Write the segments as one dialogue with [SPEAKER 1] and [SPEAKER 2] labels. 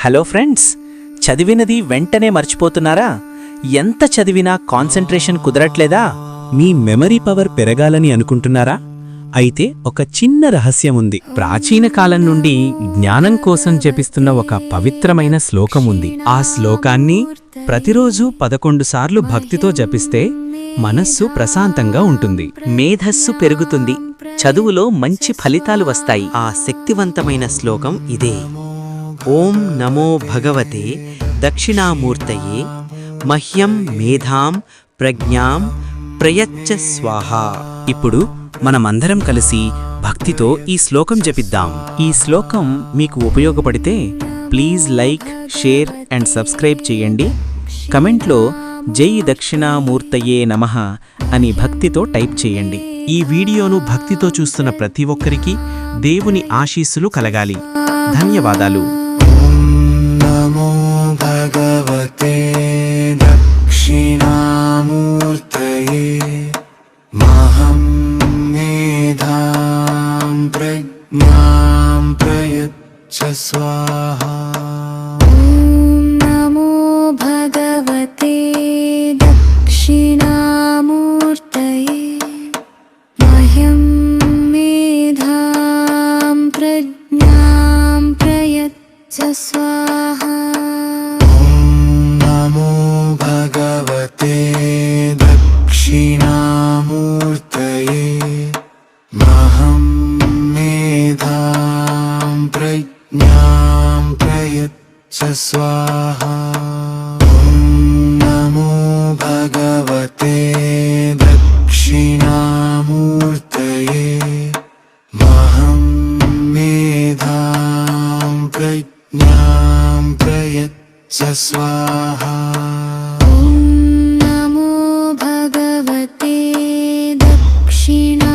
[SPEAKER 1] Hello friends, చదివినది వెంటనే మర్చిపోతున్నారా? ఎంత చదివినా కాన్సంట్రేషన్ కుదరట్లేదా?
[SPEAKER 2] మీ మెమరీ పవర్ పెరగాలని అనుకుంటున్నారా? అయితే ఒక చిన్న రహస్యముంది.
[SPEAKER 3] ప్రాచీన కాలం నుండి జ్ఞానం కోసం జపిస్తున్న ఒక పవిత్రమైన శ్లోకముంది.
[SPEAKER 2] ఆ శ్లోకాన్ని ప్రతిరోజు 11 సార్లు భక్తితో జపిస్తే మనస్సు ప్రశాంతంగా ఉంటుంది.
[SPEAKER 1] మేధస్సు పెరుగుతుంది, చదువులో మంచి ఫలితాలు వస్తాయి. ఆ శక్తివంతమైన శ్లోకం ఇదే: ఓం నమో భగవతే దక్షిణామూర్తయే మహ్యం మేధాం ప్రజ్ఞాం ప్రయచ్చ స్వాహ. ఇప్పుడు మనమందరం కలిసి భక్తితో ఈ శ్లోకం జపిద్దాం. ఈ శ్లోకం మీకు ఉపయోగపడితే please like, share and subscribe చేయండి. కమెంట్లో జై దక్షిణామూర్తయే నమః అని భక్తితో టైప్ చేయండి. ఈ వీడియోను భక్తితో చూస్తున్న ప్రతి ఒక్కరికి దేవుని ఆశీస్సులు కలగాలి. ధన్యవాదాలు.
[SPEAKER 4] నమో భగవతే దక్షిణామూర్తయే మహం మేధాం ప్రజ్ఞాం ప్రయచ్చ స్వాహా.
[SPEAKER 5] నమో భగవతే దక్షిణామూర్తయే మహ్యం మేధాం ప్రజ్ఞాం ప్రయచ్చ స్వాహా.
[SPEAKER 4] నమో భగవతే దక్షిణామూర్తయే మహం మేధాం ప్రజ్ఞాం ప్రయచ్చ స్వాహా. నమో భగవతే దక్షిణామూర్తయే మహం మేధాం ప్రజ్ఞాం ప్రయచ్చ స్వాహా.
[SPEAKER 5] నమో భగవతే దక్షిణామూర్తయే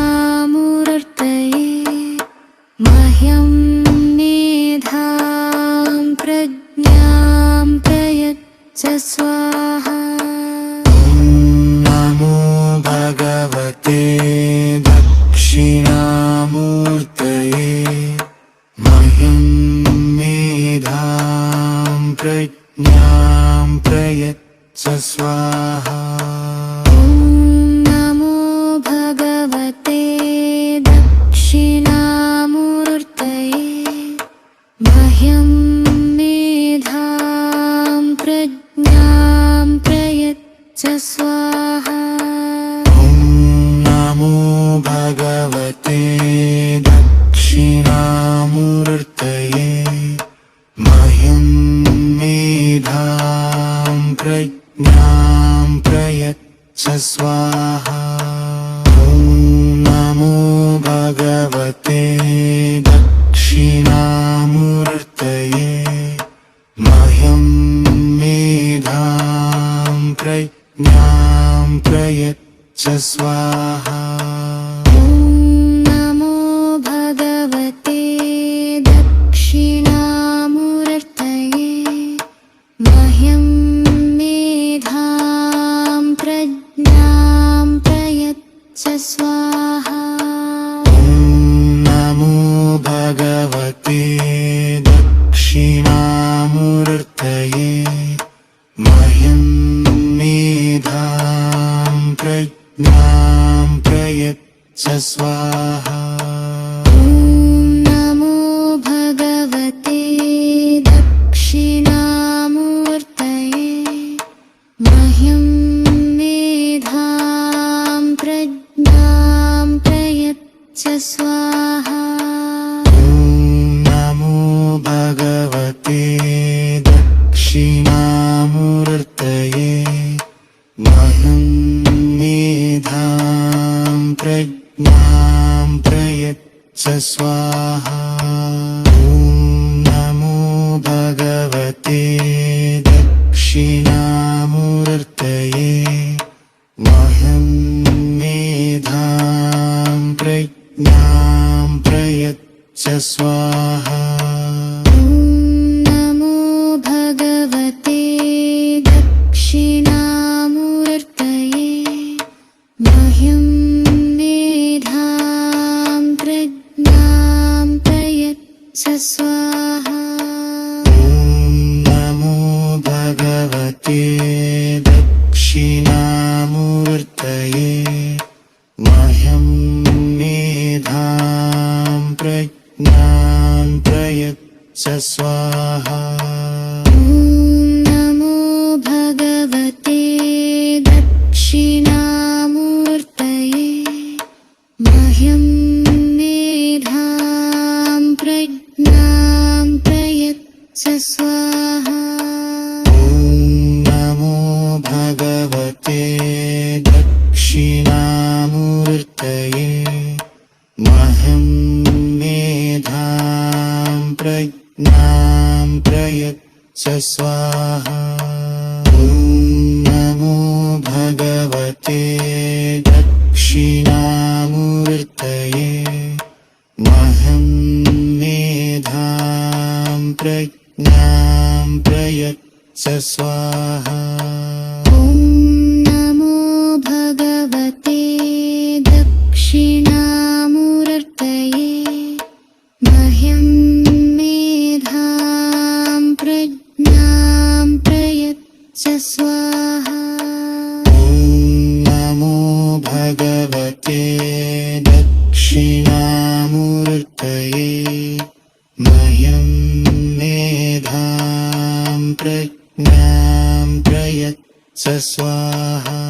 [SPEAKER 5] మహ్యం మేధాం ప్రజ్ఞాం ప్రయచ్చ స్వాహా.
[SPEAKER 4] నమో భగవతే దక్షిణామూర్తయే మహ్యం మేధాం ప్రజ్ఞాం ప్రయచ్చ స్వాహా.
[SPEAKER 5] నమో భగవతే దక్షిణామూర్తయే మహ్యం మేధాం ప్రజ్ఞాం ప్రయచ్చ స్వాహా.
[SPEAKER 4] నమో భగవతే దక్షిణామూర్తయే మహ్యం మేధాం ప్రజ్ఞాం ప్రయచ్చ స్వాహా. నమో భగవతే దక్షిణామూర్తయే మహ్యం మేధాం ప్రజ్ఞాం ప్రయచ్చ స్వాహా.
[SPEAKER 5] నమో భగవతే దక్షిణామూర్తయే మహ్యం మేధాం ప్రజ్ఞాం ప్రయచ్చ స్వాహా.
[SPEAKER 4] నమో భగవతే దక్షిణామూర్తయే మహ్యం మేధాం ప్రజ్ఞాం ప్రయచ్చ స్వాహా.
[SPEAKER 5] నమో భగవతే దక్షిణామూర్తయే మహ్యం మేధాం ప్రజ్ఞాం ప్రయచ్చ స్వాహా.
[SPEAKER 4] నమో భగవతే దక్షిణామూర్తయే మహ్యం మేధాం ప్రజ్ఞాం ప్రయచ్చ స్వాహా. నమో భగవతే దక్షిణామూర్తయే మహ్యం మేధాం ప్రజ్ఞాం ప్రయచ్చ స్వాహా.
[SPEAKER 5] నమో
[SPEAKER 4] दक्षिणामूर्तये मह्यं मेधां प्रज्ञां प्रयच्छ स्वाहा
[SPEAKER 5] ॐ नमो भगवते दक्षिणामूर्तये मह्यं मेधां प्रज्ञां प्रयच्छ स्वाहा
[SPEAKER 4] ॐ नमो भगवते दक्षिणामूर्तये मह्यं मेधां प्रज्ञां प्रयच्छ स्वाहा ॐ नमो भगवते दक्षिणामूर्तये मह्यं मेधां प्रज्ञां प्रयच्छ स्वाहा
[SPEAKER 5] ॐ नमो भगवते दक्षिणामूर्तये मह्यं मेधां प्रज्ञां प्रयच्छ स्वाहा
[SPEAKER 4] ॐ नमो भगवते दक्षिणामूर्तये मह्यं मेधां प्रज्ञां प्रयच्छ स्वाहा